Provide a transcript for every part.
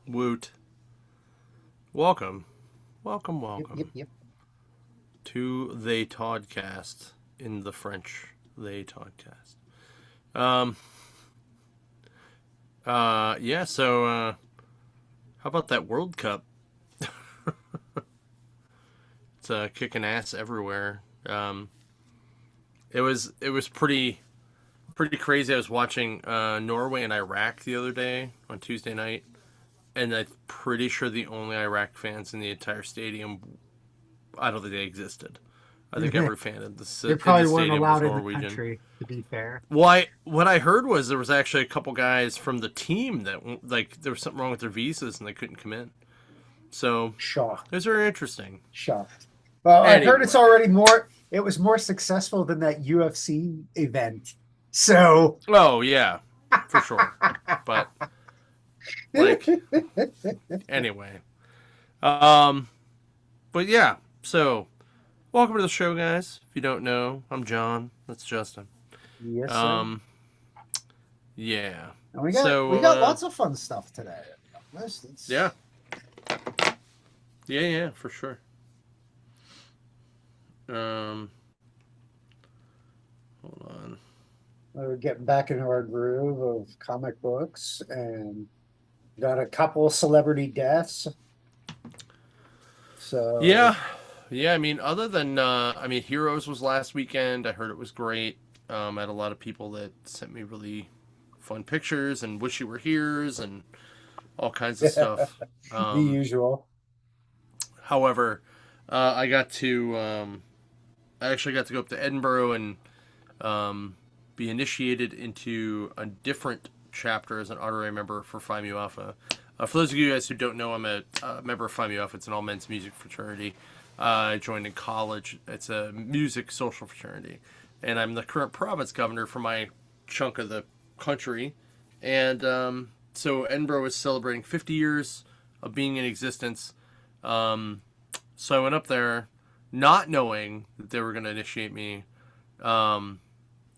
Woot. Welcome. Welcome, Yep, yep, welcome yep. to the Toddcast in the French. The Toddcast. Um, how about that World Cup? It's kicking ass everywhere. It was pretty crazy. I was watching Norway and Iraq the other day on Tuesday night, and I'm pretty sure the only Iraq fans in the entire stadium, I don't think they existed. I think every fan They in the probably weren't stadium was allowed in the Norwegian. country, to be fair. Why? What I heard was there was actually a couple guys from the team that there was something wrong with their visas and they couldn't come in. So it was Shocked. very interesting. Shocked. Well, I heard it's Anyway, already it was more successful than that UFC event. So, oh yeah, for sure. But like anyway, um, but yeah. So welcome to the show, guys. If you don't know, I'm John. That's Justin. yes, sir. Um, yeah. And we So got lots of fun stuff today. yeah, yeah, for sure. Um, hold on. We're getting back into our groove of comic books and got a couple celebrity deaths. So, Yeah, yeah. I mean, other than Heroes was last weekend. I heard it was great. I had a lot of people that sent me really fun pictures and wish you were here's and all kinds of the stuff. usual. However, I got to I actually got to go up to Edinburgh and um, be initiated into a different chapter as an honorary member for Phi Mu Alpha. For those of you guys who don't know, I'm a member of Phi Mu Alpha. It's an all men's music fraternity. I joined in college. It's a music social fraternity, and I'm the current province governor for my chunk of the country. And so Edinburgh was celebrating 50 years of being in existence. Um, so I went up there, not knowing that they were going to initiate me. Um,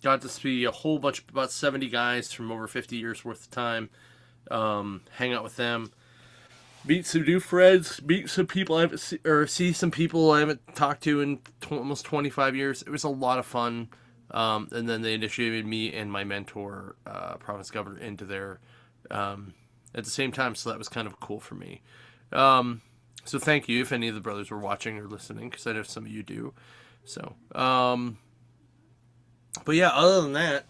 Got to see a whole bunch, about 70 guys from over 50 years worth of time. Hang out with them, meet some new friends, meet some people I haven't or see some people I haven't talked to in almost 25 years. It was a lot of fun. And then they initiated me and my mentor, province governor, into their at the same time. So that was kind of cool for me. Um, so thank you if any of the brothers were watching or listening, because I know some of you do. So, but yeah, other than that,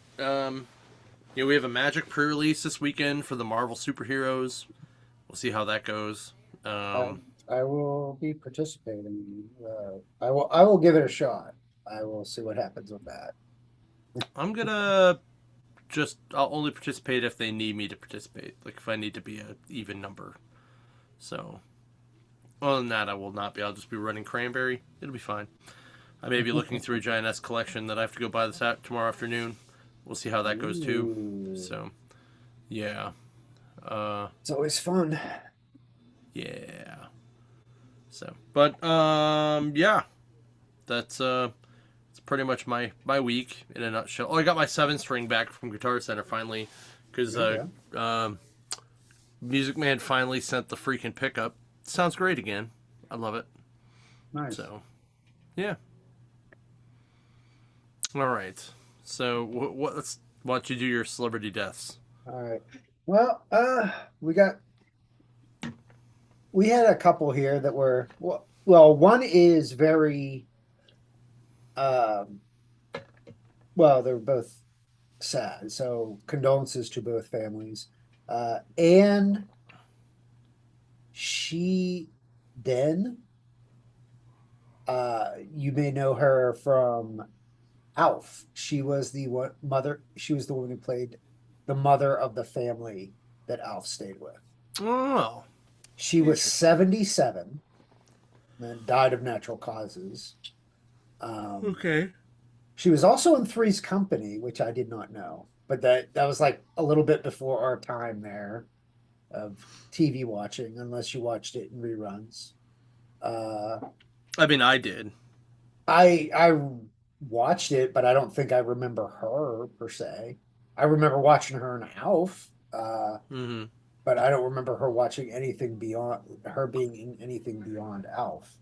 we have a Magic pre-release this weekend for the Marvel superheroes. We'll see how that goes. I, Um, I will be participating. I will give it a shot. I will see what happens with that. I'm gonna I'll only participate if they need me to participate. Like if I need to be a even number. So other than that, I will not be. I'll just be running Cranberry. It'll be fine. I may be looking through a Giant S collection that I have to go buy this out tomorrow afternoon. We'll see how that goes too. Ooh, So yeah, uh, it's always fun. yeah. So, but yeah, that's it's pretty much my week in a nutshell. Oh, I got my 7 string back from Guitar Center finally, because Okay, Music Man finally sent the freaking pickup. Sounds great again. I love it. nice. So yeah. All right. So why don't you do your celebrity deaths? All right. Well, we had a couple here that were one is very um they're both sad. So condolences to both families. Anne she Den, you may know her from Alf. She was the one who played the mother of the family that Alf stayed with. Oh, She was interesting. 77 and died of natural causes. Um, Okay. she was also in Three's Company, which I did not know, but that was like a little bit before our time there of TV watching, unless you watched it in reruns. Uh, I mean, I did. I watched it, but I don't think I remember her per se. I remember watching her in Alf. Mm-hmm. but I don't remember her watching anything beyond her being in anything beyond Alf.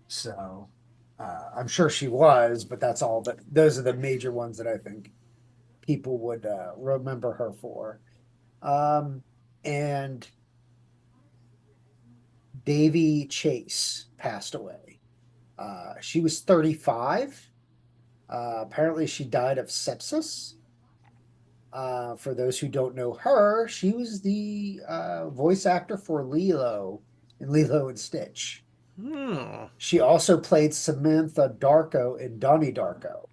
So I'm sure she was, but that's all. But those are the major ones that I think people would remember her for. And Davy Chase passed away. She was 35. Apparently, she died of sepsis. For those who don't know her, she was the voice actor for Lilo in Lilo and Stitch. Hmm. She also played Samantha Darko in Donnie Darko.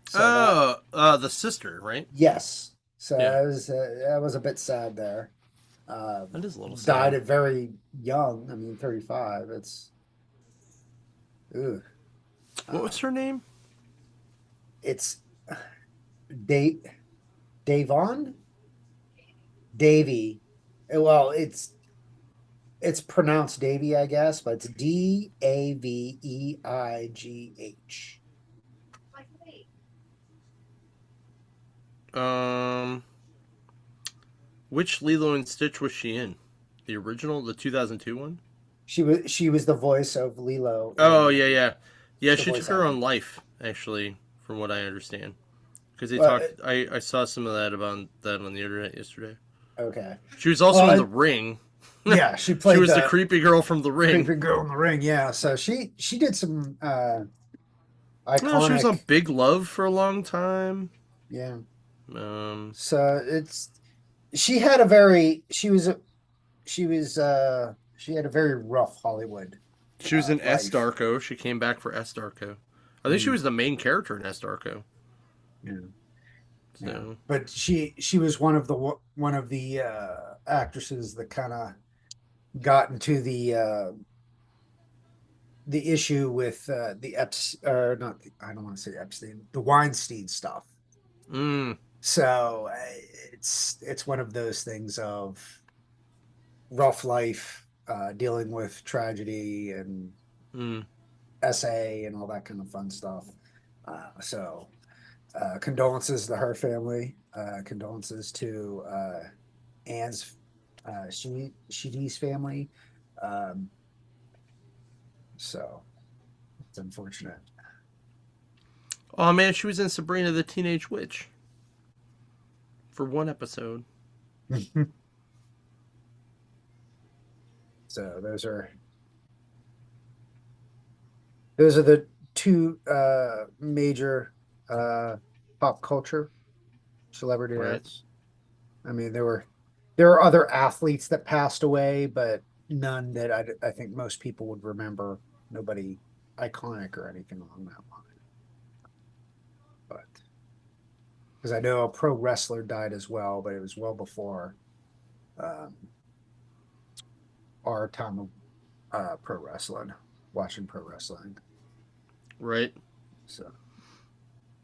So that, Oh, the sister, right? yes. So Yeah, that was a bit sad there. Um, that is a little Died sad. at very young. I mean, 35. Ugh. What was Um, her name? it's Dave Davon Davy. Well, it's pronounced Davy, I guess, but it's Daveigh. Um, which Lilo and Stitch was she in? The original, the 2002 one? She was the voice of Lilo Oh in yeah, yeah, yeah. the She took voice her actor. own life, actually, from what I understand. Because they Well, talked, I saw some of that about that on the internet yesterday. okay. She was also in Well, The Ring. yeah, she She played was the the creepy girl from The Ring. creepy girl in the ring. Yeah, so she did some Oh, she was on iconic. Big Love for a long time. Yeah. Um, So it's she had a very she had a very rough Hollywood she was in S. life. Darko. She came back for S. Darko. I think she Mm, was the main character in S. Darko. yeah, yeah. So, But she was one of the actresses that kind of got into the issue with the Epstein, or not, I don't want to say Epstein, the Weinstein stuff. mm, So it's one of those things of rough life, dealing with tragedy and mm. SA and all that kind of fun stuff. So condolences to her family. Condolences to Anne's Shidi's family. Um, so it's unfortunate. Oh man, she was in Sabrina the Teenage Witch for one episode. So those are the two major pop culture celebrity Right. deaths. I mean, there are other athletes that passed away, but none that I think most people would remember. Nobody iconic or anything along that line. But because I know a pro wrestler died as well, but it was well before um, our time of pro wrestling, watching pro wrestling. Right. So,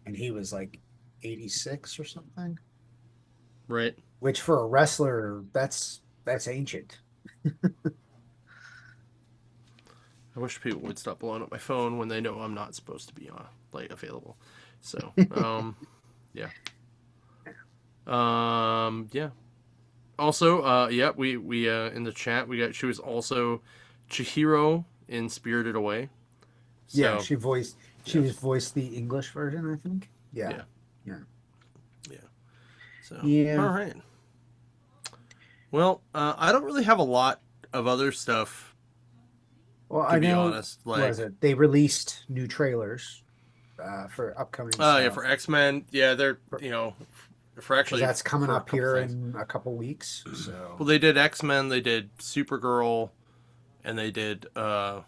and he was like 86 or something, Right. which for a wrestler, that's ancient. I wish people would stop blowing up my phone when they know I'm not supposed to be like available. So, yeah. Yeah. Also, yeah, we in the chat we got she was also Chihiro in Spirited Away. Yeah, So, she yeah, was voiced the English version, I think. Yeah, yeah, yeah, yeah. So, all yeah. right. Well, I don't really have a lot of other stuff Well, to I be know, honest. was Like, it they released new trailers for upcoming yeah, stuff for X Men, yeah, they're for because actually that's coming for a up couple here things. in a couple weeks. So Well, they did X Men, they did Supergirl, and they did what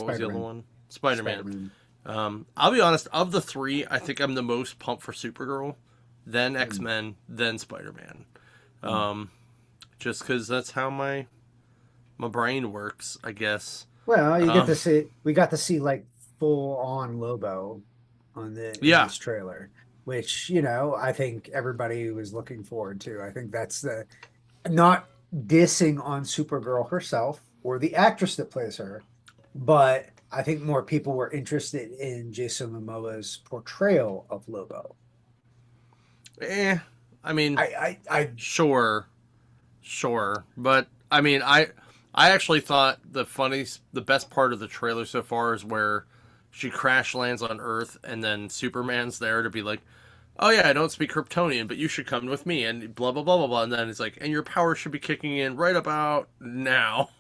was the other Spider-Man, one? Spider Man. Spider-Man. I'll be honest. Of the three, I think I'm the most pumped for Supergirl, then X Mm, Men, then Spider Man. mm. Just because that's how my brain works, I guess. Well, you get Um, to see we got to see like full on Lobo on the in yeah, this trailer, which I think everybody was looking forward to. I think that's the not dissing on Supergirl herself or the actress that plays her, but I think more people were interested in Jason Momoa's portrayal of Lobo. eh. I mean, I sure, sure, but I mean, I actually thought the best part of the trailer so far is where she crash lands on Earth, and then Superman's there to be like, "Oh yeah, I don't speak Kryptonian, but you should come with me," and blah blah blah blah blah, and then it's like, "And your power should be kicking in right about now,"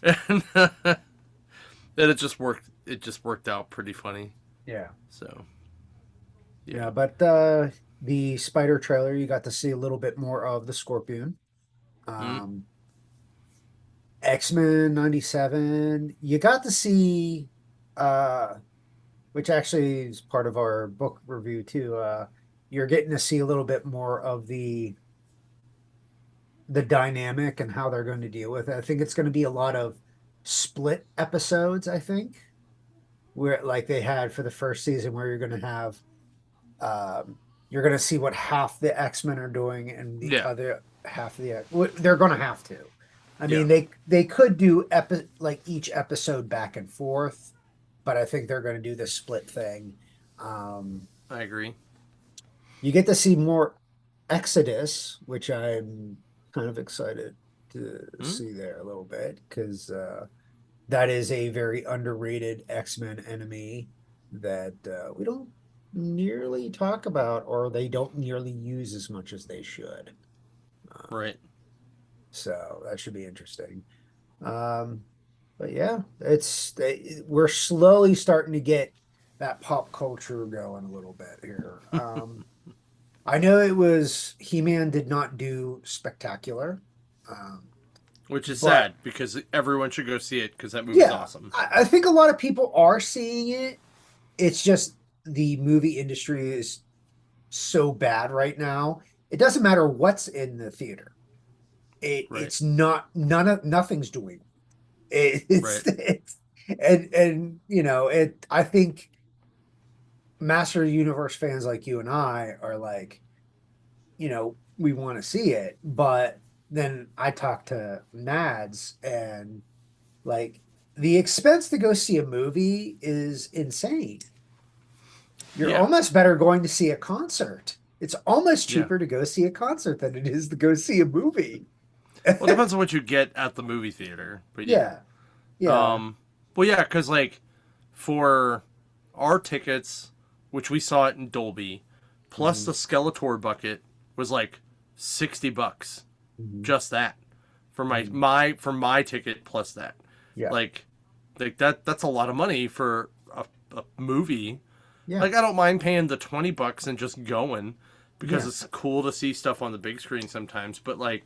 and then it just worked. It just worked out pretty funny. yeah. So Yeah, yeah, but the Spider trailer, you got to see a little bit more of the Scorpion. mm, Um, X-Men 97, you got to see uh which actually is part of our book review too. You're getting to see a little bit more of the dynamic and how they're going to deal with it. I think it's going to be a lot of split episodes, I think, where like they had for the first season where you're going to have you're going to see what half the X-Men are doing and the yeah, other half of they're going to have to. I yeah. mean, they could do like each episode back and forth, but I think they're going to do the split thing. Um, I agree. you get to see more Exodus, which I'm kind of excited to Mm, see there a little bit because that is a very underrated X-Men enemy that we don't nearly talk about or they don't nearly use as much as they should. Um, right. so that should be interesting. Um, but yeah, we're slowly starting to get that pop culture going a little bit here. I know it was He-Man did not do spectacular, um, Which is but sad because everyone should go see it because that movie's yeah, awesome. I think a lot of people are seeing it. It's just the movie industry is so bad right now. It doesn't matter what's in the theater. Right. It's not nothing's doing. Right. It's and you know it. I think Master Universe fans like you and I are like, you know, we want to see it, but then I talk to Nads and like the expense to go see a movie is insane. You're Yeah. almost better going to see a concert. It's almost Yeah. cheaper to go see a concert than it is to go see a movie. Well, it depends on what you get at the movie theater, but yeah. Yeah. Yeah. Um, well, yeah, because like for our tickets, which we saw it in Dolby, plus Mhm. the Skeletor bucket was like $60, Mhm. just that for Mhm. for my ticket plus that. Yeah. Like, that's a lot of money for a movie. Yeah. Like I don't mind paying the $20 and just going because Yeah. it's cool to see stuff on the big screen sometimes. But like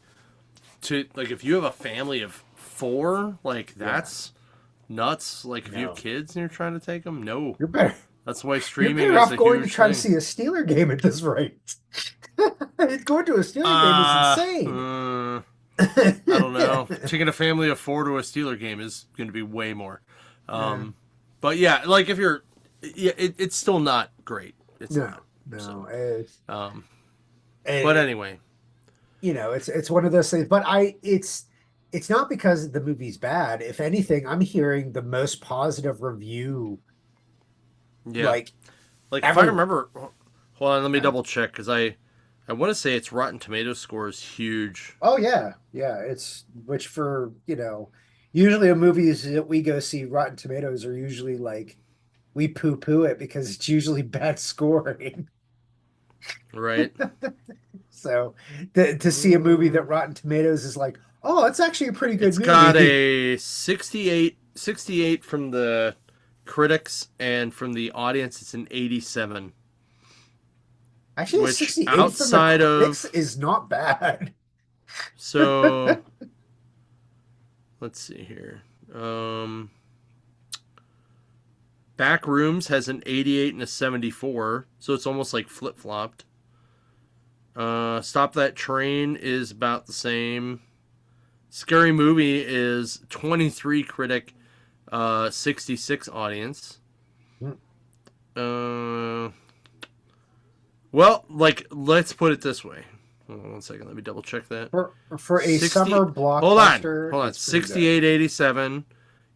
to like if you have a family of four, like Yeah. that's nuts. Like if you have No. kids and you're trying to take them, no, You're better. that's why You're streaming better is off a going to huge try to thing. see a Steeler game at this rate. Going to a Steeler game is Uh, insane. uh I don't know. Taking a family of four to a Steeler game is going to be way more. Yeah. Um, but yeah, like if you're, yeah, it's still not great. It's No, not. no. So, um, but It, anyway, you know, it's one of those things. But it's not because the movie's bad. If anything, I'm hearing the most positive review yeah. like Like if I everywhere. remember, hold on, let me Yeah. double check because I want to say its Rotten Tomatoes score is huge. Oh yeah, yeah. It's which for usually movies that we go see, Rotten Tomatoes are usually like we poo-poo it because it's usually bad scoring. Right. So to see a movie that Rotten Tomatoes is like, oh, it's actually a pretty good It's got movie. a 68 from the critics, and from the audience, it's an 87. Actually, a Which 68 from the outside critics of is not bad. so let's see here. Backrooms has an 88 and a 74, so it's almost like flip flopped. Stop That Train is about the same. Scary Movie is 23 critic, 66 audience. Well, like let's put it this way. Hold on one second. Let me double check that. For a 60. summer blockbuster, Hold on. it's pretty good. 68.87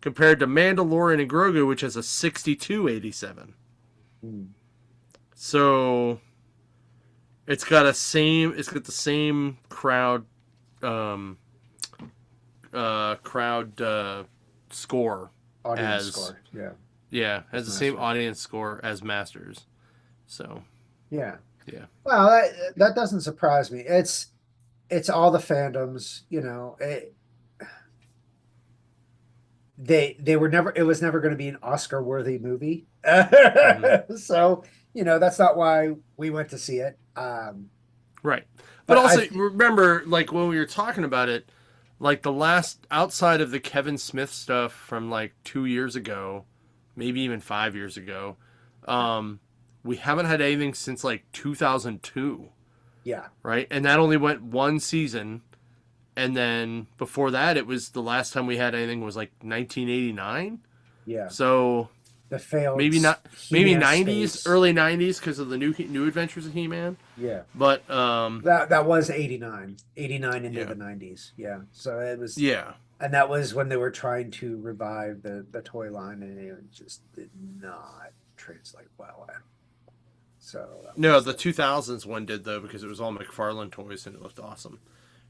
compared to Mandalorian and Grogu, which has a 62.87. Hmm. So It's got the same um crowd score Audience as score. Yeah. yeah, has As the same Masters. audience score as Masters. So, Yeah. yeah. Well, that doesn't surprise me. It's all the fandoms, they were never, it was never going to be an Oscar worthy movie. Hmm. So, that's not why we went to see it. Right. But But also remember, like when we were talking about it, like the last outside of the Kevin Smith stuff from like 2 years ago, maybe even 5 years ago, um, we haven't had anything since like 2002, yeah, right? And that only went one season. And then before that, it was the last time we had anything was like 1989. yeah, So the failed maybe not, maybe He-Man 90s, space. early 90s because of the new Adventures of He-Man. Yeah. But That was 89 into yeah, the 90s. Yeah. So it was, yeah. and that was when they were trying to revive the toy line, and it just did not translate well. So that No, was the 2000s one did though because it was all McFarlane toys and it looked awesome.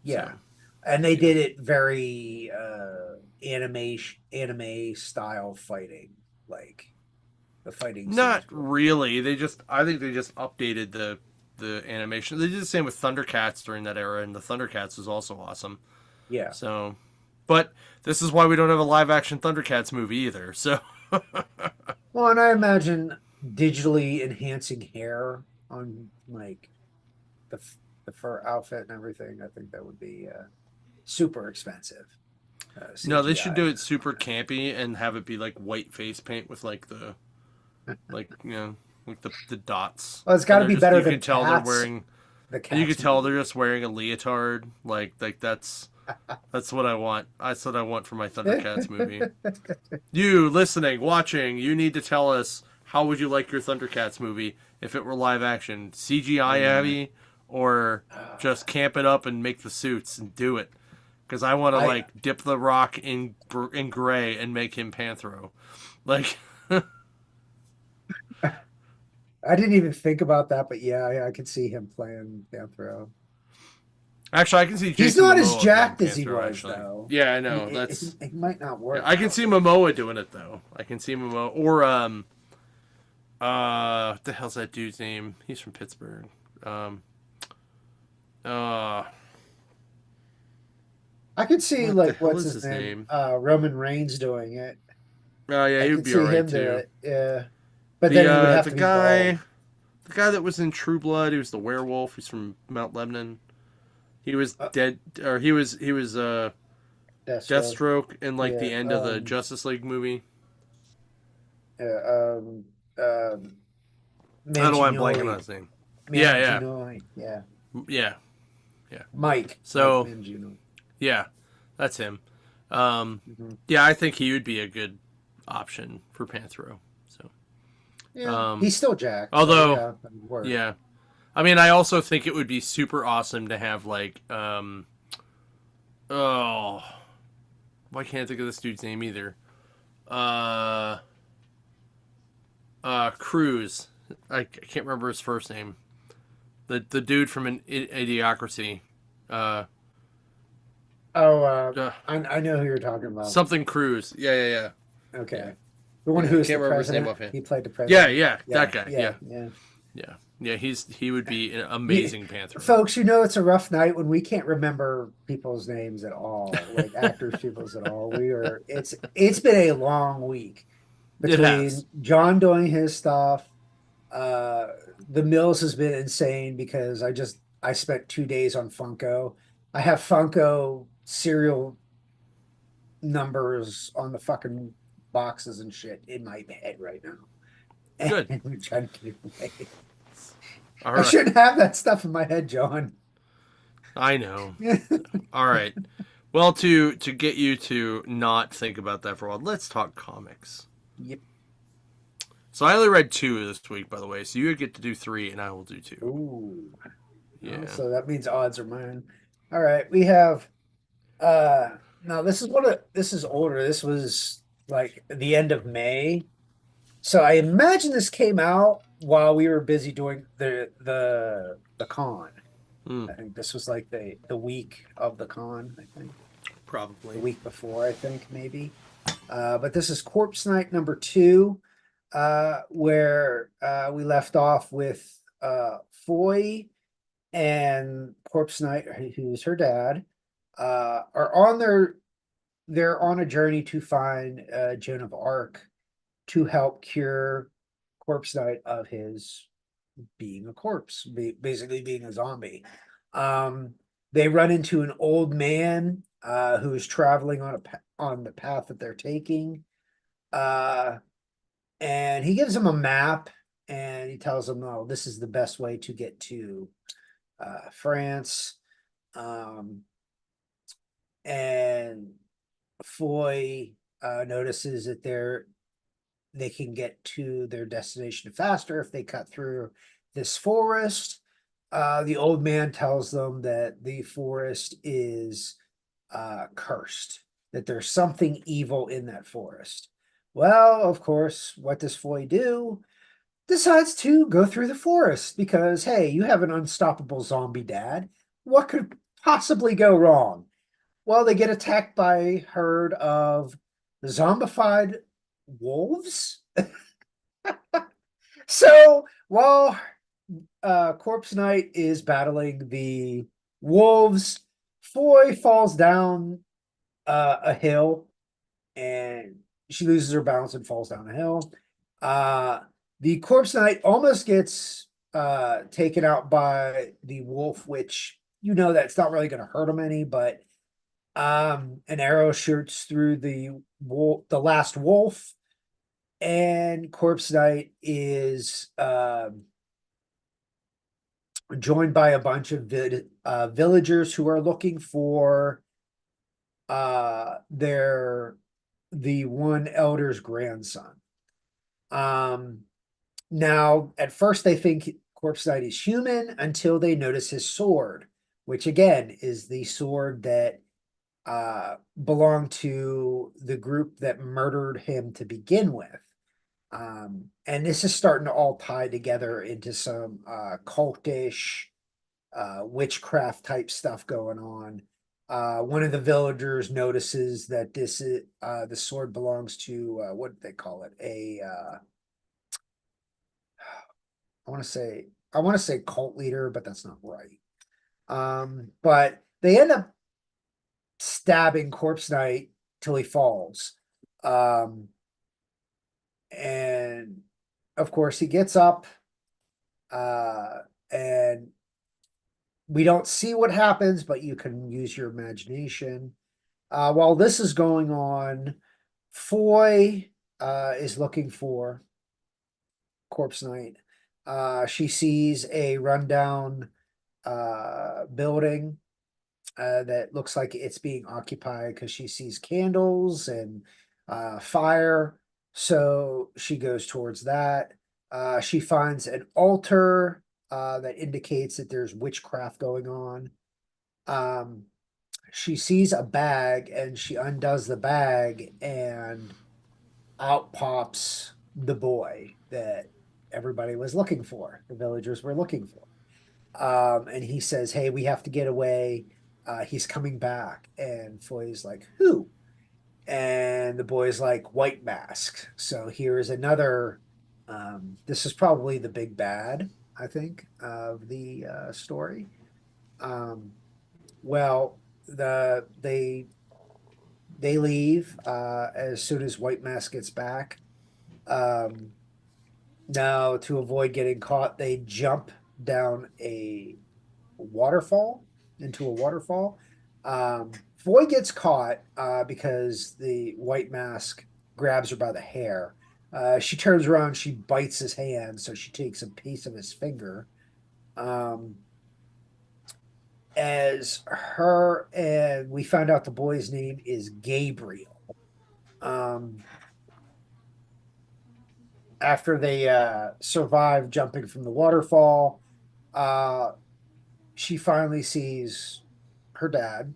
yeah. So And they yeah, did it very anime style fighting, like the fighting not scenes were. really. I think they just updated the animation. They did the same with Thundercats during that era, and the Thundercats was also awesome. Yeah. So, but this is why we don't have a live action Thundercats movie either. So Well, and I imagine digitally enhancing hair on like the the fur outfit and everything. I think that would be super expensive. no, they should CGI do it on super campy and have it be like white face paint with that. like like the dots, Well, it's got and to they're be just better you than can tell they're Cats, wearing the and you Cats could tell movie. they're just wearing a leotard. Like that's what I want. That's what I want for my Thundercats movie. You listening, watching, you need to tell us how would you like your Thundercats movie if it were live action, CGI Uh, heavy, or just camp it up and make the suits and do it. Because I want to I like dip the Rock in gray and make him Panthro. Like, I didn't even think about that, but yeah, I could see him playing Panthro. actually, I can see He's Jason not as Momoa playing jacked as he Panthro. was, Actually, though. yeah, I I mean, know that's. it might not Yeah, work I can out, see but Momoa doing it though. I can see Momoa or what the hell's that dude's name? He's from Pittsburgh. Um, uh, I could see what the like hell what's is his his name, name? Roman Reigns doing it. Oh yeah, I he would could be all see right him do too. it. Yeah, but then he would have The to be bald. guy that was in True Blood, he was the werewolf. He's from Mount Lebanon. He was Uh, dead, or he was Deathstroke. Deathstroke in like Yeah. the end of the Justice League movie. Yeah. I don't know why I'm blanking on Manginelli. his name. Yeah, yeah, Manginelli. Yeah. yeah, yeah. Mike So Mangino. yeah, that's him. Um, Mhm. yeah, I think he would be a good option for Panthro. So, Yeah, um, he's still Jack, so although, yeah, that would work. yeah, I mean, I also think it would be super awesome to have like, oh, why can't I think of this dude's name either? Uh, Cruz. I can't remember his first name. The dude from an Idiocracy. Uh, Oh, uh, I know who you're talking about. something Cruz. Yeah, yeah, yeah, yeah. Okay, the one Yeah, who I was the can't remember his name president. offhand. He played the Yeah, president. yeah, Yeah, that guy. yeah, Yeah, yeah. yeah, yeah. He would be an You, amazing Panther. folks, it's a rough night when we can't remember people's names at all, like actors, people's at all. It's been a long week It has. between John doing his stuff. Uh, the Mills has been insane because I spent 2 days on Funko. I have Funko serial numbers on the fucking boxes and shit in my head right now. Good. And we're trying to get away. All I right. shouldn't have that stuff in my head, John. I know. All right. Well, to get you to not think about that for a while, let's talk comics. Yep. So I only read two this week, by the way. So you get to do three, and I will do two. Ooh. Yeah. So that means odds are mine. All right. We have now this is older. This was like the end of May. So I imagine this came out while we were busy doing the the con. Hmm. I think this was like the week of the con, I think. The Probably. week before, I think, maybe. But this is Corpse Night number 2, where we left off with Foy and Corpse Knight, who's her dad, are on they're on a journey to find Joan of Arc to help cure Corpse Knight of his being a corpse, basically being a zombie. Um, they run into an old man who's traveling on the path that they're taking, uh, and he gives them a map, and he tells them, "Oh, this is the best way to get to France." Um, and Foy notices that they can get to their destination faster if they cut through this forest. The old man tells them that the forest is cursed, that there's something evil in that forest. Well, of course, what does Foy do? Decides to go through the forest because, hey, you have an unstoppable zombie dad. What could possibly go wrong? Well, they get attacked by a herd of zombified wolves. So while Corpse Knight is battling the wolves, Foy falls down a hill and she loses her balance and falls down a hill. Uh, the Corpse Knight almost gets taken out by the wolf, which that's not really going to hurt him any, but an arrow shoots through the last wolf, and Corpse Knight is joined by a bunch of villagers who are looking for the one elder's grandson. Now at first they think Corpse Knight is human until they notice his sword, which again is the sword that belonged to the group that murdered him to begin with. And this is starting to all tie together into some cultish witchcraft type stuff going on. One of the villagers notices that this is the sword belongs to what do they call it? I want to say cult leader, but that's not right. But they end up stabbing Corpse Knight till he falls. And of course he gets up, and we don't see what happens, but you can use your imagination. While this is going on, Foy is looking for Corpse Knight. She sees a rundown building that looks like it's being occupied because she sees candles and fire. So she goes towards that. She finds an altar that indicates that there's witchcraft going on. She sees a bag and she undoes the bag, and out pops the boy that everybody was looking for, the villagers were looking for. And he says, "Hey, we have to get away. He's coming back." And Foy's like, "Who?" And the boy's like, "White Mask." So here is another. This is probably the big bad, I think, of the story. Um, well, they leave as soon as White Mask gets back. Um, Now, to avoid getting caught, they jump down a waterfall into a waterfall. Foy gets caught because the White Mask grabs her by the hair. She turns around, she bites his hand, so she takes a piece of his finger. Um, as her and we found out the boy's name is Gabriel. Um, After they survive jumping from the waterfall, uh, she finally sees her dad,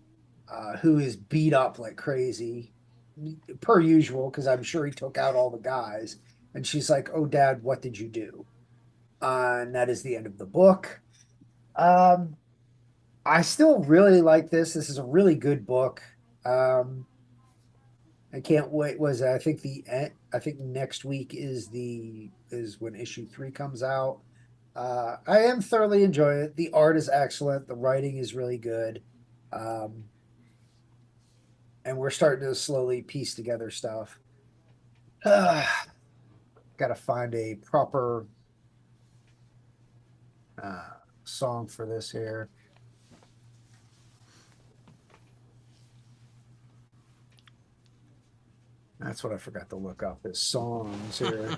who is beat up like crazy, per usual, because I'm sure he took out all the guys. And she's like, "Oh, Dad, what did you do?" And that is the end of the book. Um, I still really like this. This is a really good book. Um, I can't wait. I think next week is when issue 3 comes out. I am thoroughly enjoying it. The art is excellent. The writing is really good. Um, and we're starting to slowly piece together stuff. Got to find a proper uh, song for this here. That's what I forgot to look up is songs here.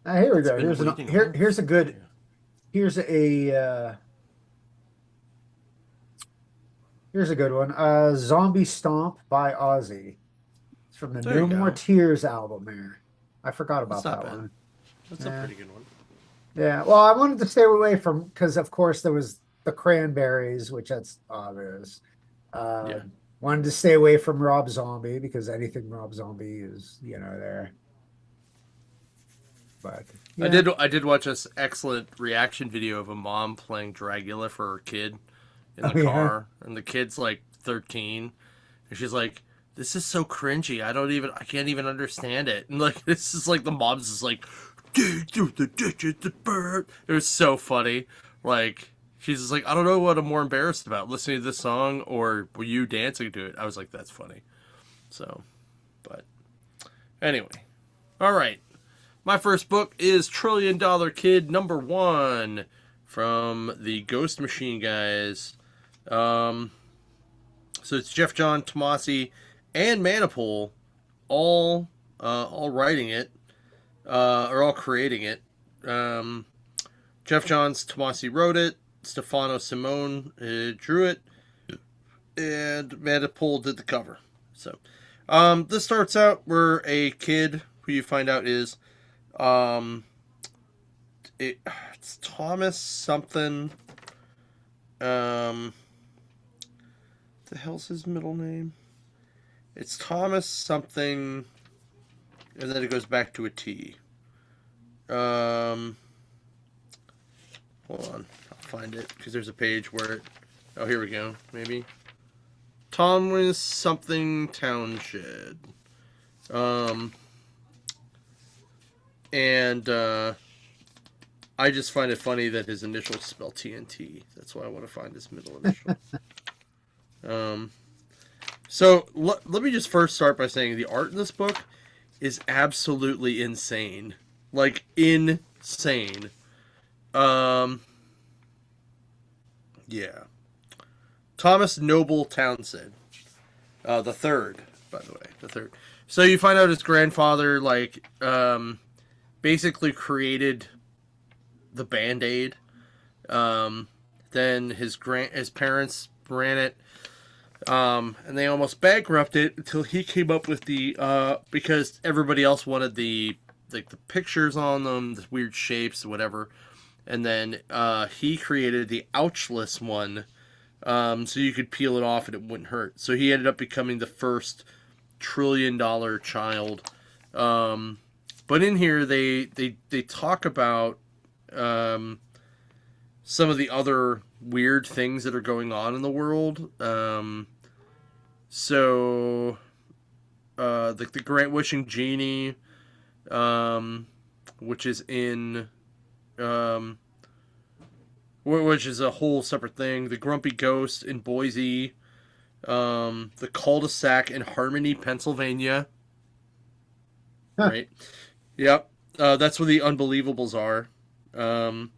Uh, here we It's go. been waiting Here's a for good you. here's a good one. Zombie Stomp by Ozzy. It's from the There No you More go. Tears album there. I forgot That's about not that bad. one. That's a Yeah. pretty good one. Yeah. Well, I wanted to stay away from because of course there was the Cranberries, which that's obvious. Yeah. Wanted to stay away from Rob Zombie because anything Rob Zombie is, there. But yeah. I did watch this excellent reaction video of a mom playing Dragula for her kid in Oh the yeah. car, and the kid's like 13, and she's like, "This is so cringy. I can't even understand it." And like, this is like the mom's is like, "Dig through the ditches, the bird." It was so funny. Like, she's just like, "I don't know what I'm more embarrassed about, listening to this song or were you dancing to it." I was like, "That's funny." So, but anyway, all right. My first book is Trillion Dollar Kid #1 from the Ghost Machine guys. Um, so it's Jeff John Tomasi and Manipul all writing it, or all creating it. Um, Jeff Johns Tomasi wrote it. Stefano Simone drew it, and Manipul did the cover. So, this starts out where a kid who you find out is um, it's Thomas something. The hell's his middle name? It's Thomas something, and then it goes back to a T. Um, Hold on, I'll find it because there's a page where it. Oh, here we go. Maybe Thomas something Townshed. Um, and I just find it funny that his initials spell TNT. That's why I want to find his middle initial. um, let me just first start by saying the art in this book is absolutely insane. Like, insane. Um, yeah. Thomas Noble Townsend. The third, by the way. The third. So you find out his grandfather, like, basically created the Band-Aid. Then his parents ran it, and they almost bankrupted until he came up with the because everybody else wanted the pictures on them, the weird shapes, whatever, and then he created the ouchless one, so you could peel it off and it wouldn't hurt. So he ended up becoming the first $1 trillion child. But in here they talk about some of the other weird things that are going on in the world. So the Grant Wishing Genie, which is in which is a whole separate thing. The Grumpy Ghost in Boise, the cul-de-sac in Harmony, Pennsylvania. Huh. Right. Yep. That's where the Unbelievables are. And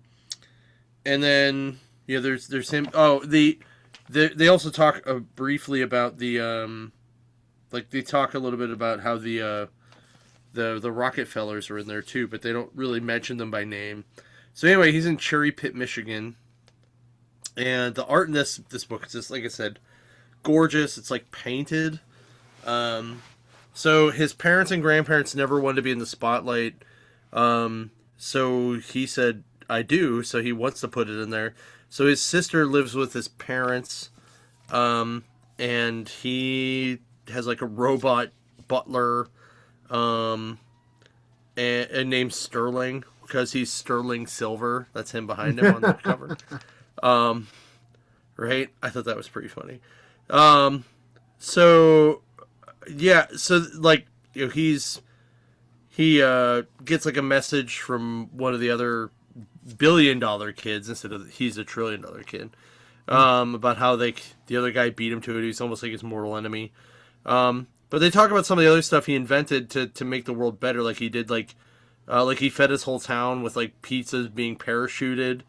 then yeah, there's him. Oh, they also talk briefly about the like they talk a little bit about how the Rockefellers are in there too, but they don't really mention them by name. So anyway, he's in Cherry Pit, Michigan, and the art in this book is just like I said, gorgeous. It's like painted. Um, so his parents and grandparents never wanted to be in the spotlight. So he said, "I do." So he wants to put it in there. So his sister lives with his parents, um, and he has like a robot butler, um, and named Sterling because he's Sterling Silver. That's him behind him on the cover. Um, right? I thought that was pretty funny. Um, so yeah, so like he gets like a message from one of the other $1 billion kids instead of he's $1 trillion kid. About how the other guy beat him to it. He's almost like his mortal enemy. But they talk about some of the other stuff he invented to make the world better. Like he did like he fed his whole town with like pizzas being parachuted,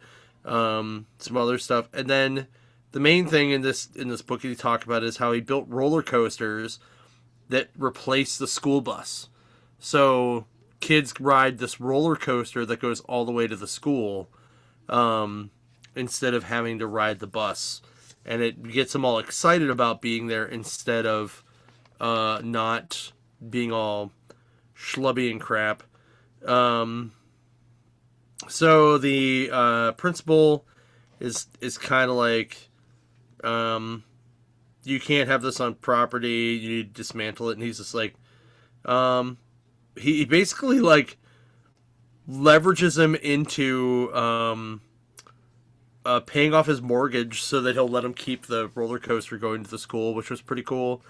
some other stuff, and then the main thing in this book he talked about is how he built roller coasters that replace the school bus. So kids ride this roller coaster that goes all the way to the school, um, instead of having to ride the bus, and it gets them all excited about being there instead of not being all schlubby and crap. Um, so the principal is kind of like, um, you can't have this on property. You need to dismantle it, and he's just like, um, he basically like leverages him into paying off his mortgage so that he'll let him keep the roller coaster going to the school, which was pretty cool.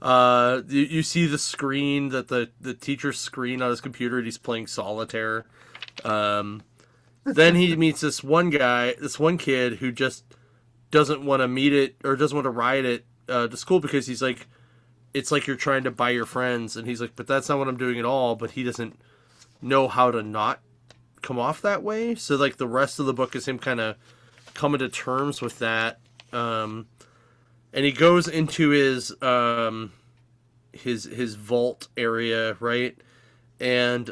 You see the screen that the teacher's screen on his computer, and he's playing solitaire. Um, then he meets this one kid who just doesn't want to meet it or doesn't want to ride it to school because he's like, it's like you're trying to buy your friends, and he's like, but that's not what I'm doing at all. But he doesn't know how to not come off that way. So like the rest of the book is him kind of coming to terms with that. And he goes into his vault area, right? And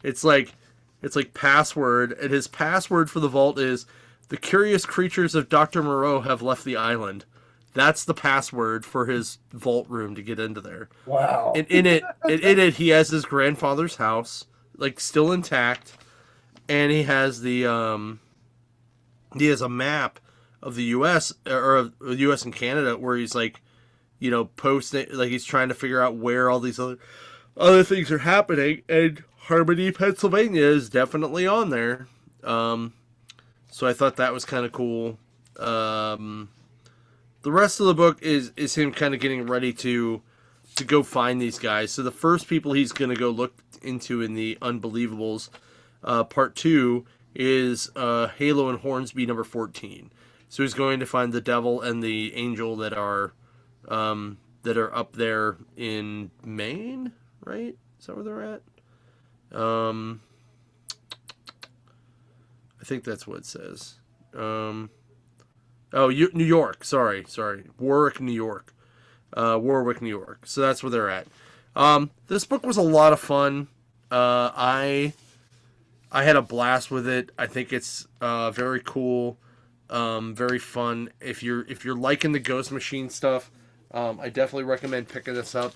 it's like password, and his password for the vault is the curious creatures of Dr. Moreau have left the island. That's the password for his vault room to get into there. Wow. And in it he has his grandfather's house, like still intact, and he has a map of the U.S. or of the U.S. and Canada where he's like, posting, like he's trying to figure out where all these other things are happening, and Harmony, Pennsylvania is definitely on there. So I thought that was kind of cool. The rest of the book is him kind of getting ready to go find these guys. So the first people he's going to go look into in the Unbelievables, part 2, is Halo and Hornsby number 14. So he's going to find the devil and the angel that are up there in Maine, right? Is that where they're at? I think that's what it says. New York. Sorry, Warwick, New York. Warwick, New York. So that's where they're at. This book was a lot of fun. I had a blast with it. I think it's very cool, very fun. If you're liking the Ghost Machine stuff, I definitely recommend picking this up.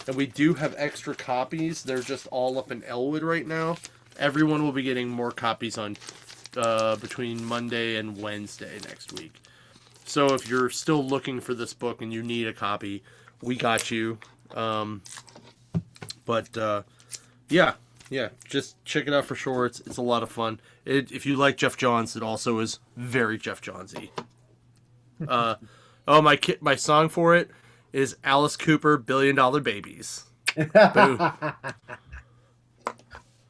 And we do have extra copies. They're just all up in Elwood right now. Everyone will be getting more copies on between Monday and Wednesday next week. So if you're still looking for this book and you need a copy, we got you. Yeah, just check it out for sure. It's a lot of fun. If you like Jeff Johns, it also is very Jeff Johnsy. My song for it is Alice Cooper, $1 Billion Babies. Boom.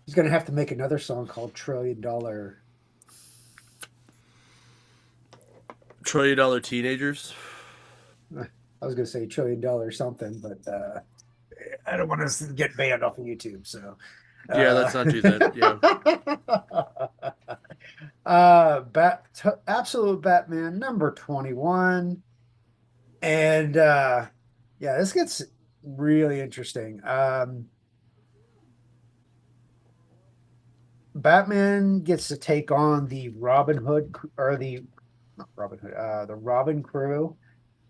He's gonna have to make another song called $1 Trillion. $1 Trillion Teenagers. I was gonna say $1 trillion something, but I don't want to get banned off of YouTube. So Yeah, let's not do that. Yeah. Absolute Batman number 21. And yeah, this gets really interesting. Batman gets to take on the Robin Hood or the not Robin Hood, the Robin crew.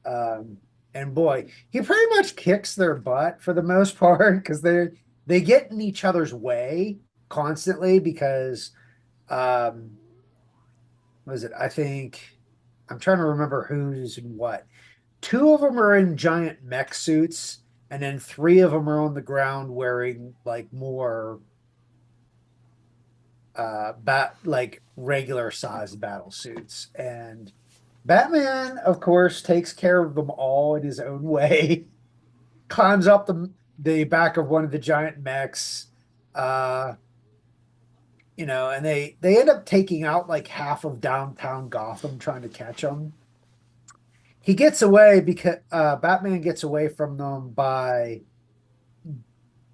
Um, And boy, he pretty much kicks their butt for the most part because they get in each other's way constantly because um what is it? I think I'm trying to remember who's in what. Two of them are in giant mech suits, and then three of them are on the ground wearing like more like regular sized battle suits. And Batman, of course, takes care of them all in his own way. Climbs up the back of one of the giant mechs, uh, and they end up taking out like half of downtown Gotham trying to catch him. He gets away because Batman gets away from them by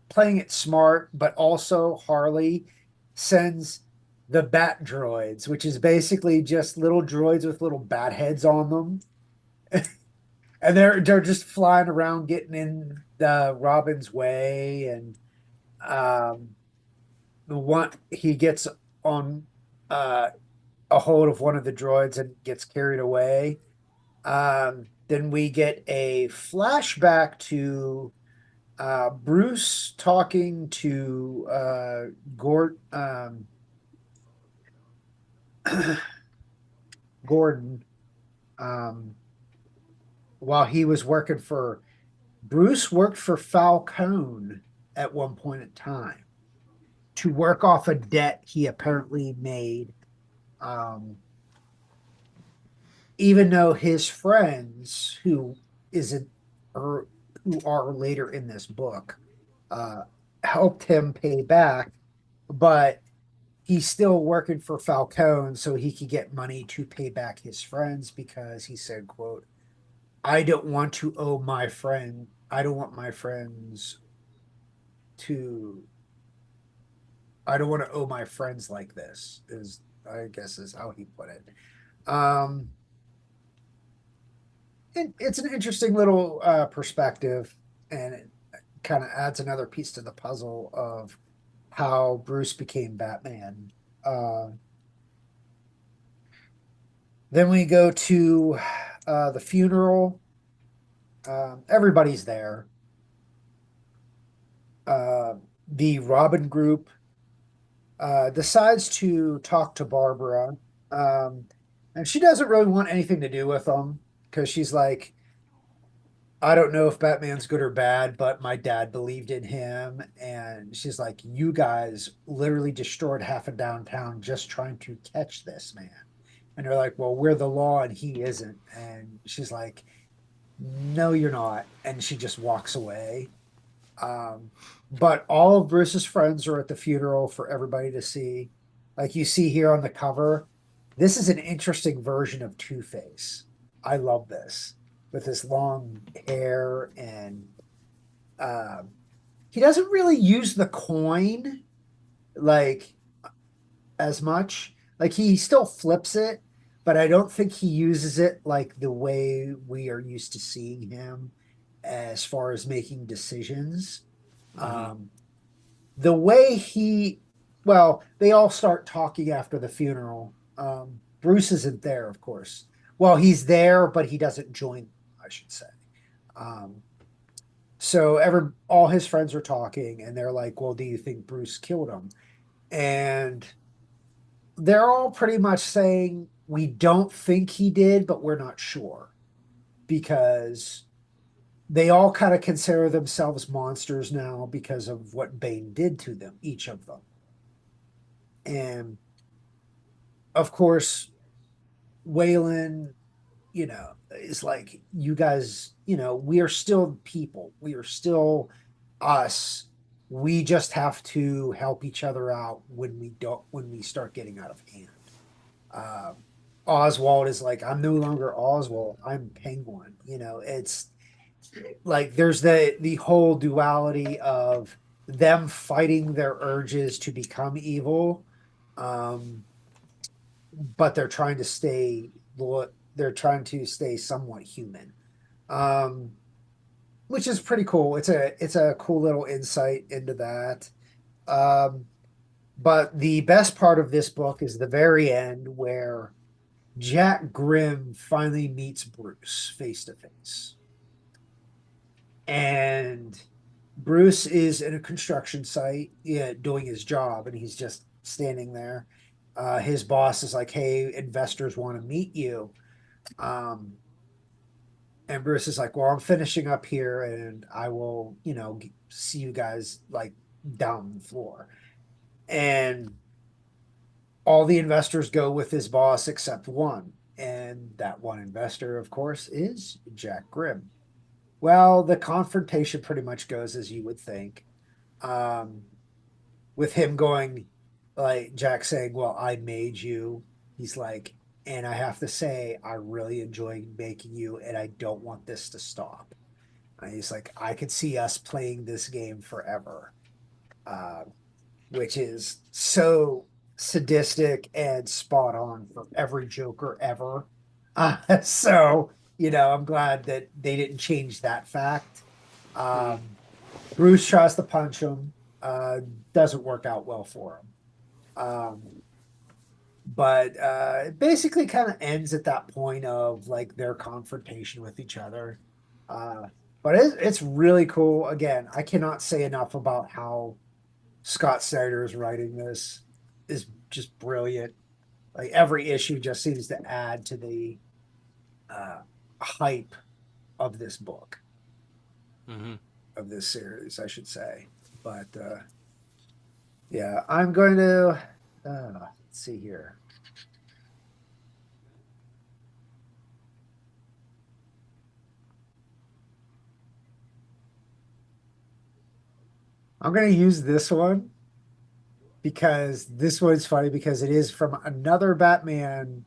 playing it smart, but also Harley sends the bat droids, which is basically just little droids with little bat heads on them. And they're just flying around getting in the Robin's way. And um the one he gets on uh a hold of one of the droids and gets carried away. Then we get a flashback to Bruce talking to Gordon um, while he was working for Bruce worked for Falcone at one point in time to work off a debt he apparently made. Um, Even though his friends, isn't or who are later in this book, uh, helped him pay back, but he's still working for Falcone so he could get money to pay back his friends because he said, quote, I don't want to owe my friend, I don't want my friends to, I don't want to owe my friends like this, is, I guess, is how he put it. Um, it's an interesting little perspective, and it kind of adds another piece to the puzzle of how Bruce became Batman. Uh, then we go to the funeral. Everybody's there. Uh, the Robin group decides to talk to Barbara, um, and she doesn't really want anything to do with them because she's like, I don't know if Batman's good or bad, but my dad believed in him. And she's like, you guys literally destroyed half of downtown just trying to catch this man. And they're like, well, we're the law and he isn't. And she's like, no, you're not. And she just walks away. Um, but all of Bruce's friends are at the funeral for everybody to see. Like you see here on the cover, this is an interesting version of Two-Face. I love this with his long hair and um, he doesn't really use the coin like as much. Like he still flips it, but I don't think he uses it like the way we are used to seeing him as far as making decisions. Mm-hmm. Um, the way he, well, they all start talking after the funeral. Bruce isn't there, of course. Well, he's there, but he doesn't join, I should say. Um, so all his friends are talking, and they're like, "Well, do you think Bruce killed him?" And they're all pretty much saying, "We don't think he did, but we're not sure," because they all kind of consider themselves monsters now because of what Bane did to them, each of them. And of course, Waylon, is like, you guys, we are still people. We are still us. We just have to help each other out when we start getting out of hand. Um, Oswald is like, I'm no longer Oswald. I'm Penguin. It's like there's the whole duality of them fighting their urges to become evil, um, but they're trying to stay somewhat human, um, which is pretty cool. It's a cool little insight into that. Um, but the best part of this book is the very end where Jack Grimm finally meets Bruce face to face. and Bruce is in a construction site, yeah, doing his job, and he's just standing there. His boss is like, "Hey, investors want to meet you." Um, and Bruce is like, "Well, I'm finishing up here, and I will, see you guys like down the floor." And all the investors go with his boss except one, and that one investor, of course, is Jack Grimm. Well, the confrontation pretty much goes as you would think. Um, with him going, like Jack saying, "Well, I made you." He's like, "And I have to say, I really enjoy making you, and I don't want this to stop." And he's like, "I could see us playing this game forever," uh, which is so sadistic and spot on for every Joker ever. So, I'm glad that they didn't change that fact. Mm. Um, Bruce tries to punch him, uh, doesn't work out well for him. But it basically kind of ends at that point of like their confrontation with each other. Uh, but it's really cool. Again, I cannot say enough about how Scott Snyder is writing this is just brilliant. Like every issue just seems to add to the uh, hype of this book, Mm-hmm. of this series, I should say. But yeah, I'm going to let's see here. I'm going to use this one because this one's funny because it is from another Batman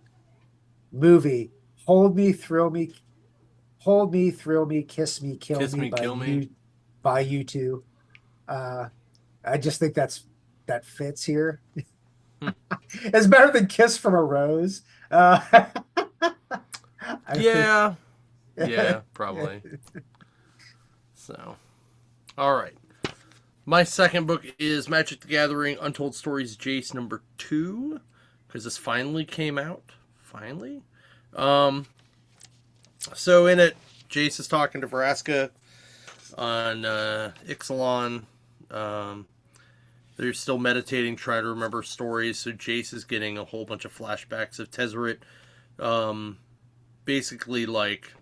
movie. Hold me, thrill me, kiss me, kill Kiss me me, by kill me. you two. Uh, I just think that fits here. Hmm. It's better than kiss from a rose. I think. Yeah, yeah, probably. So, all right. My second book is Magic the Gathering Untold Stories Jace #2 because this finally came out. Finally. Um, so in it, Jace is talking to Vraska on Ixalan. Um, they're still meditating, trying to remember stories. So Jace is getting a whole bunch of flashbacks of Tezzeret, um, basically like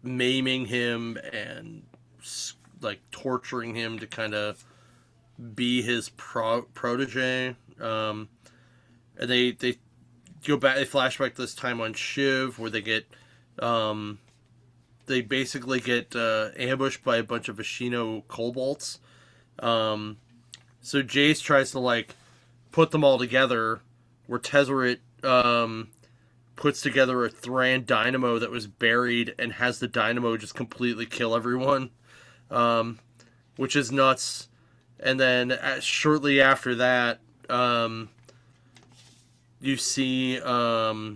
maiming him and like torturing him to kind of be his protege. And they go back. They flashback this time on Shiv, where um, they basically get ambushed by a bunch of Ashino kobolds. Um, so Jace tries to like put them all together, where Tezzeret puts together a Thran dynamo that was buried and has the dynamo just completely kill everyone, um, which is nuts. And then shortly after that, you see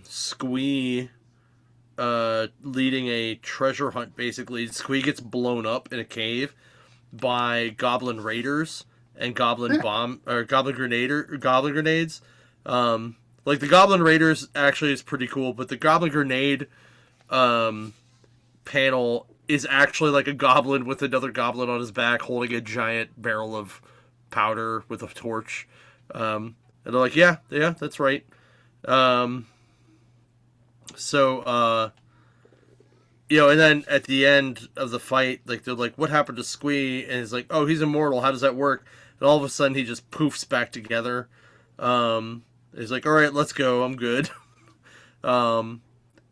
Squee leading a treasure hunt. Basically, Squee gets blown up in a cave by goblin raiders and goblin grenades. Like the goblin raiders actually is pretty cool, but the goblin grenade um, panel is actually like a goblin with another goblin on his back holding a giant barrel of powder with a torch. And they're like, yeah, that's right. Um, so, and then at the end of the fight, like they're like, what happened to Squee? And he's like, oh, he's immortal. How does that work? And all of a sudden, he just poofs back together. He's like, all right, let's go. I'm good. um,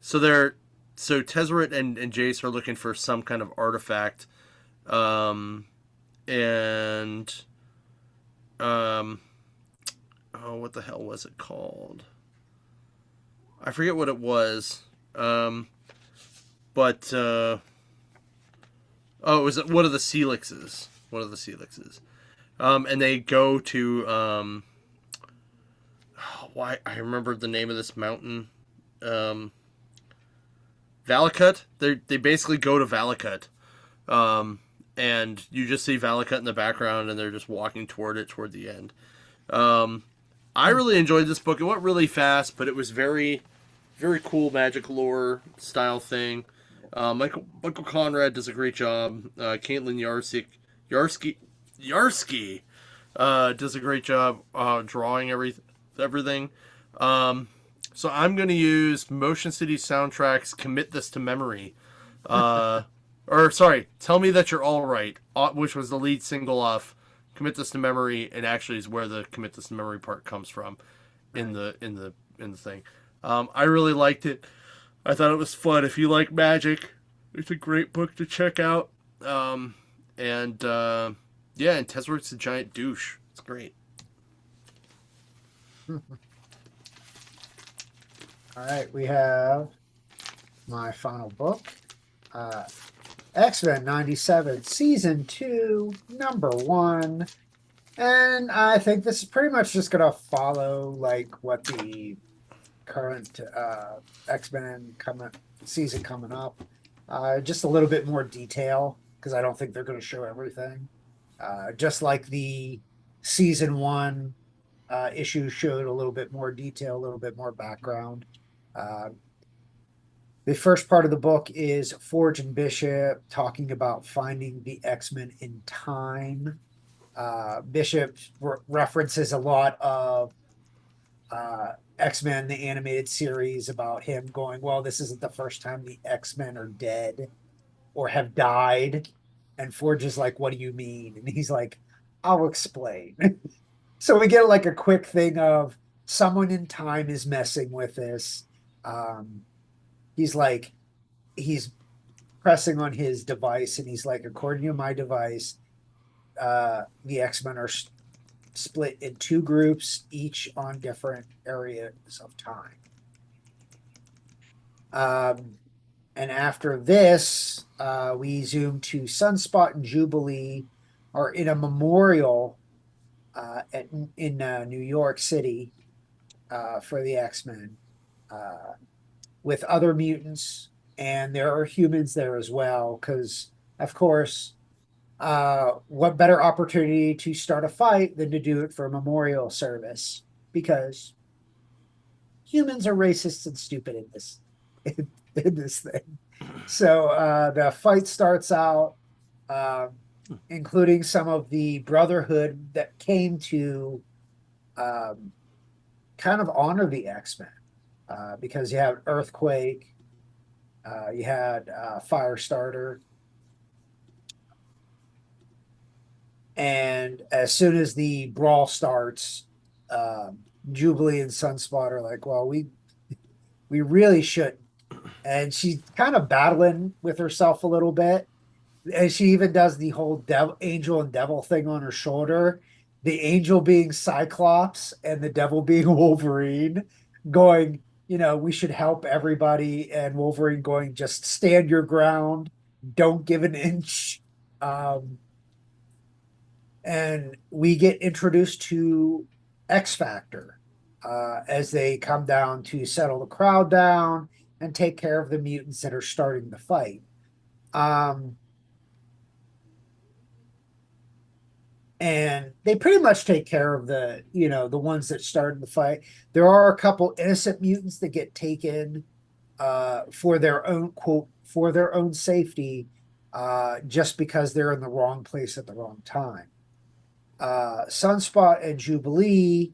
so Tezzeret and Jace are looking for some kind of artifact, and oh, what the hell was it called? I forget what it was. But it was one of the Celixes. One of the Celixes. And they go to why I remember the name of this mountain. Valakut. They basically go to Valakut. And you just see Valakut in the background, and they're just walking toward it toward the end. I really enjoyed this book. It went really fast, but it was very, very cool magic lore style thing. Michael Conrad does a great job. Caitlin Yarsky does a great job drawing everything. Um, so I'm going to use Motion City Soundtracks "Commit This to Memory," uh, or sorry, "Tell Me That You're All Right," which was the lead single off "Commit This to Memory," and actually is where the "Commit This to Memory" part comes from in Right. the thing. I really liked it. I thought it was fun. If you like magic, it's a great book to check out. Um, and yeah, and Tezworth's a giant douche. It's great. All right, we have my final book, uh, X-Men '97, Season 2, Number 1. And I think this is pretty much just gonna follow like what the current X-Men season coming up. Just a little bit more detail because I don't think they're going to show everything. Just like the season 1 issue showed a little bit more detail, a little bit more background. Uh, the first part of the book is Forge and Bishop talking about finding the X-Men in time. Bishop references a lot of X-Men, the animated series, about him going, well, this isn't the first time the X-Men are dead or have died. And Forge is like, what do you mean? And he's like, I'll explain. So we get like a quick thing of someone in time is messing with this. Um, he's like, he's pressing on his device and he's like, according to my device, the X-Men are split in two groups, each on different areas of time. Um, and after this, we zoom to Sunspot and Jubilee are in a memorial in New York City for the X-Men uh, with other mutants, and there are humans there as well. Because, of course, what better opportunity to start a fight than to do it for a memorial service? Because humans are racist and stupid in this in this thing. So the fight starts out, uh, including some of the Brotherhood that came to um, kind of honor the X-Men, because you have Earthquake, you had Firestarter, and as soon as the brawl starts, Jubilee and Sunspot are like, "Well, we really shouldn't." And she's kind of battling with herself a little bit. And she even does the whole devil, angel and devil thing on her shoulder. The angel being Cyclops and the devil being Wolverine, going, we should help everybody. And Wolverine going, just stand your ground, don't give an inch. Um, and we get introduced to X Factor as they come down to settle the crowd down and take care of the mutants that are starting the fight. Um, and they pretty much take care of the ones that started the fight. There are a couple innocent mutants that get taken for their own quote for their own safety, just because they're in the wrong place at the wrong time. Sunspot and Jubilee,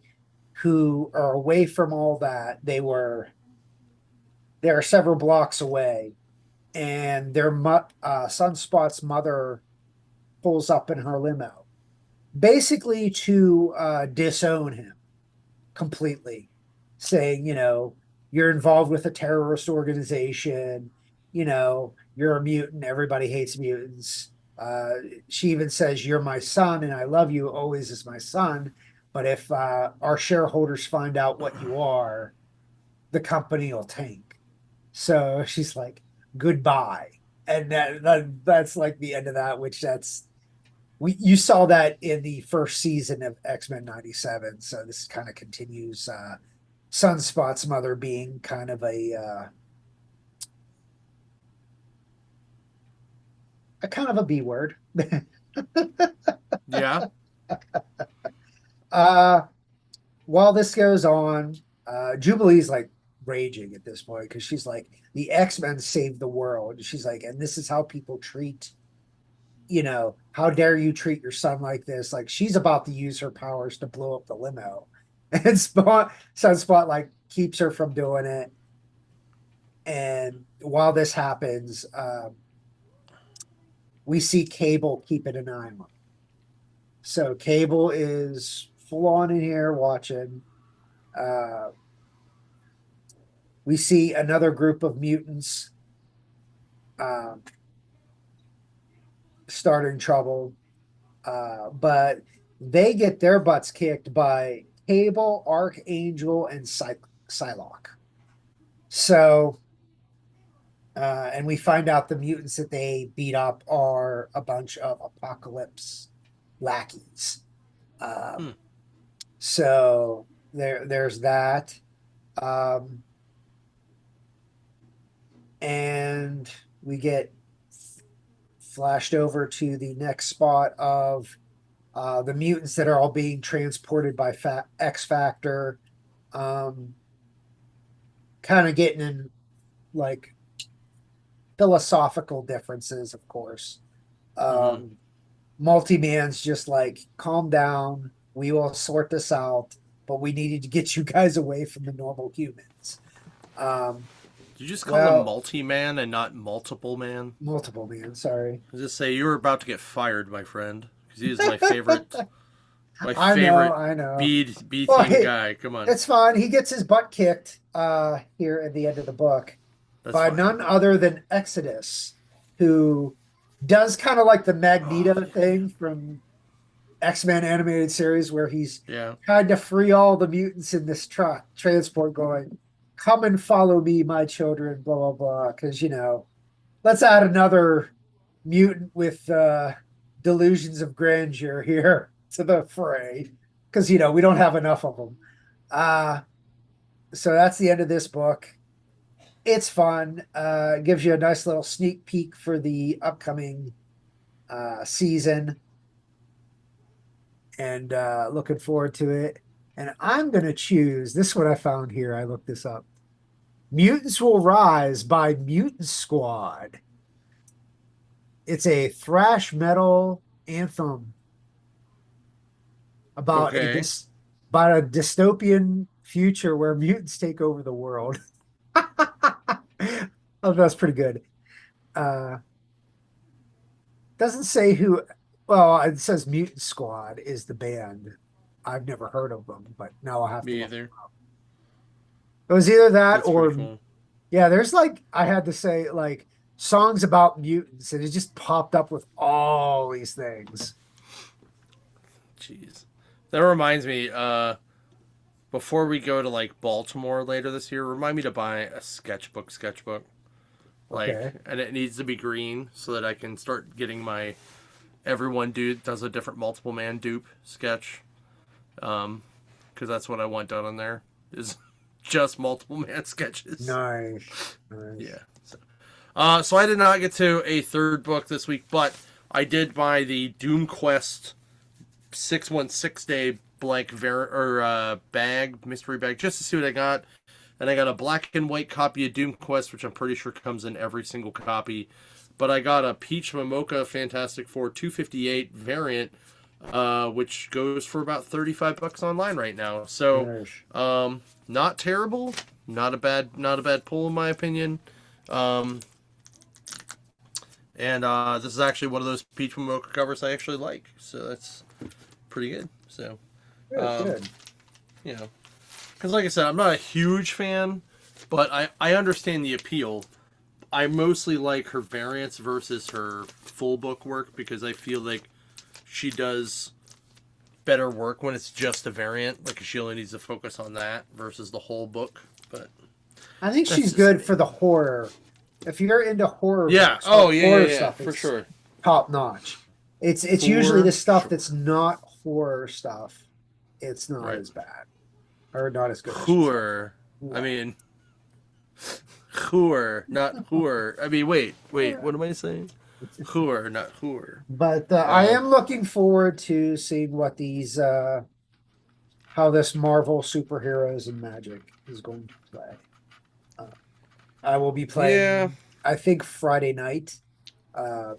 who are away from all that, they are several blocks away, and their Sunspot's mother pulls up in her limo, basically to disown him completely, saying, you're involved with a terrorist organization, you're a mutant, everybody hates mutants. She even says, you're my son and I love you always as my son. But if our shareholders find out what you are, the company will tank. So she's like, goodbye. And that's like the end of that, which you saw that in the first season of X-Men '97. So this kind of continues Sunspot's mother being kind of a kind of a B word. Yeah. uh While this goes on, Jubilee's like raging at this point because she's like, the X-Men saved the world. She's like, and this is how people treat, how dare you treat your son like this? Like she's about to use her powers to blow up the limo. And Sunspot like keeps her from doing it. And while this happens, we see Cable keeping an eye on. So Cable is full on in here watching. We see another group of mutants starting trouble, but they get their butts kicked by Cable, Archangel, and Psylocke. So, and we find out the mutants that they beat up are a bunch of Apocalypse lackeys. So there's that. And we get flashed over to the next spot of the mutants that are all being transported by X Factor, kind of getting in like philosophical differences, of course. Multi-Man's just like, calm down, we will sort this out, but we needed to get you guys away from the normal humans. Did you just call him Multi-Man and not Multiple Man? Multiple Man, sorry. I was just say you were about to get fired, my friend, because he is my favorite. My favorite I know. B team guy. Come on. It's fine. He gets his butt kicked here at the end of the book by none other than Exodus, who does kind of like the Magneto thing from X-Men animated series, where he's trying to free all the mutants in this transport, going, come and follow me, my children, blah, blah, blah. Because, let's add another mutant with delusions of grandeur here to the fray. Because, we don't have enough of them. So that's the end of this book. It's fun. Gives you a nice little sneak peek for the upcoming season. And looking forward to it. And I'm going to choose, this is what I found here. I looked this up. Mutants Will Rise by Mutant Squad. It's a thrash metal anthem about a dystopian future where mutants take over the world. Oh, that's pretty good. Doesn't say who. Well, it says Mutant Squad is the band. I've never heard of them, but now I'll have to. Me either. It was either that That's or cool. Yeah, there's like, I had to say, like, songs about mutants, and it just popped up with all these things. Jeez. That reminds me, before we go to like Baltimore later this year, remind me to buy a sketchbook. Like, Okay. and it needs to be green so that I can start getting my everyone dude does a different Multiple Man dupe sketch. Because that's what I want done on there is just Multiple Man sketches. Nice. Yeah. So I did not get to a third book this week, but I did buy the Doom Quest 616 day blank bag, mystery bag, just to see what I got. And I got a black and white copy of Doom Quest, which I'm pretty sure comes in every single copy. But I got a Peach Momoka Fantastic Four 258 variant, which goes for about $35 online right now. So, not terrible, not a bad pull in my opinion. And this is actually one of those Peach Momoka covers I actually like, so that's pretty good. So, Good. because like I said, I'm not a huge fan, but I understand the appeal. I mostly like her variants versus her full book work because I feel like she does better work when it's just a variant. Like she only needs to focus on that versus the whole book. But I think she's good for the horror. If you're into horror, yeah, horror stuff, for sure, top notch. It's usually the stuff that's not horror stuff. It's not as bad or not as good. Horror. I mean, horror, not horror. I mean, wait. What am I saying? Horror, not horror. But I am looking forward to seeing what these, how this Marvel superheroes and magic is going to play. I will be Yeah. playing, I think Friday night. Uh,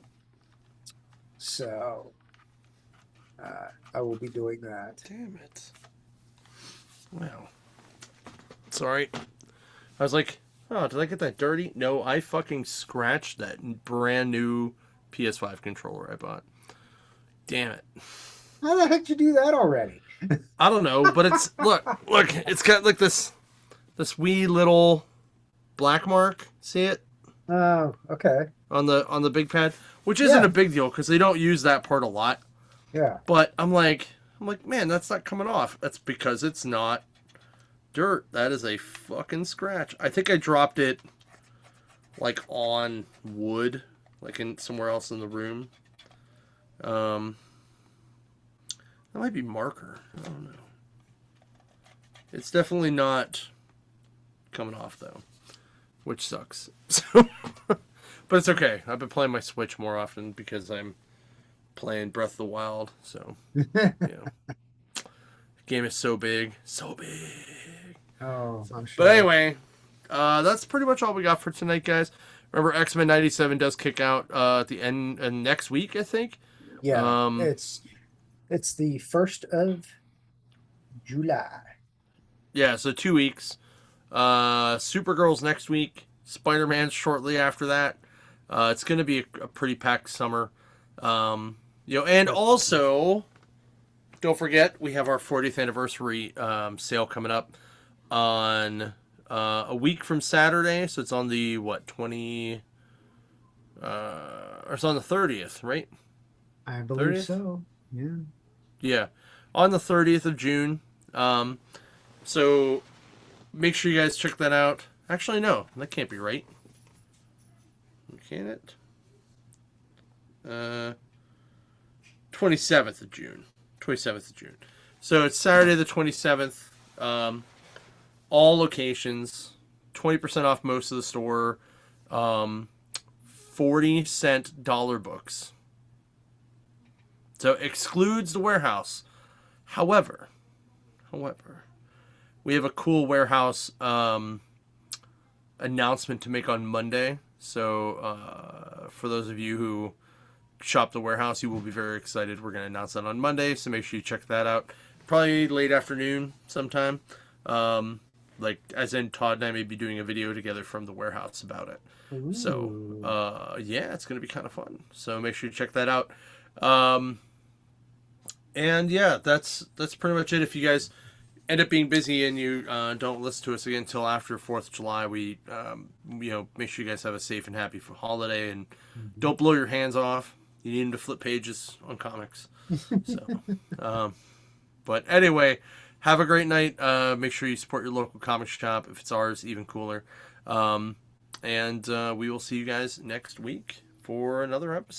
so I will be doing that. Damn it. Wow. Sorry. I was like, oh, did I get that dirty? No, I fucking scratched that brand new PS5 controller I bought. Damn it. How the heck did you do that already? I don't know, but it's look, it's got like this wee little black mark. See it Oh, okay. on the big pad, which isn't Yeah, a big deal because they don't use that part a lot. yeah. But I'm like, man, that's not coming off. That's because it's not dirt. That is a fucking scratch. I think I dropped it like on wood, like in somewhere else in the room. Um, that might be marker. I don't know. It's definitely not coming off though, which sucks. So, but it's okay. I've been playing my Switch more often because I'm playing Breath of the Wild. So, yeah, the game is so big, so big. Oh, I'm But sure. anyway, that's pretty much all we got for tonight, guys. Remember, X-Men '97 does kick out at the end next week, I think. Yeah, Um, it's the 1st of July. yeah, so 2 weeks. Supergirl's next week. Spider-Man's shortly after that. It's going to be a pretty packed summer. And also, don't forget, we have our 40th anniversary sale coming up on a week from Saturday. So it's on the, 20, or it's on the 30th, right? I believe 30th? so. Yeah. Yeah, on the 30th of June. So make sure you guys check that out. Actually, no, that can't be right. Can it? 27th of June. 27th of June. So it's Saturday the 27th. All locations. 20% off most of the store. 40-cent dollar books. So excludes the warehouse. However, we have a cool warehouse announcement to make on Monday. So for those of you who shop the warehouse, you will be very excited. We're going to announce that on Monday, so make sure you check that out. Probably late afternoon sometime. Like, as in Todd and I may be doing a video together from the warehouse about it. So, Ooh. yeah, it's going to be kind of fun. So make sure you check that out. And yeah, that's pretty much it. If you guys end up being busy and you don't listen to us again until after 4th of July, we, make sure you guys have a safe and happy holiday and Mhm. don't blow your hands off. You need them to flip pages on comics. So, but anyway, have a great night. Make sure you support your local comic shop. If it's ours, even cooler. And we will see you guys next week for another episode.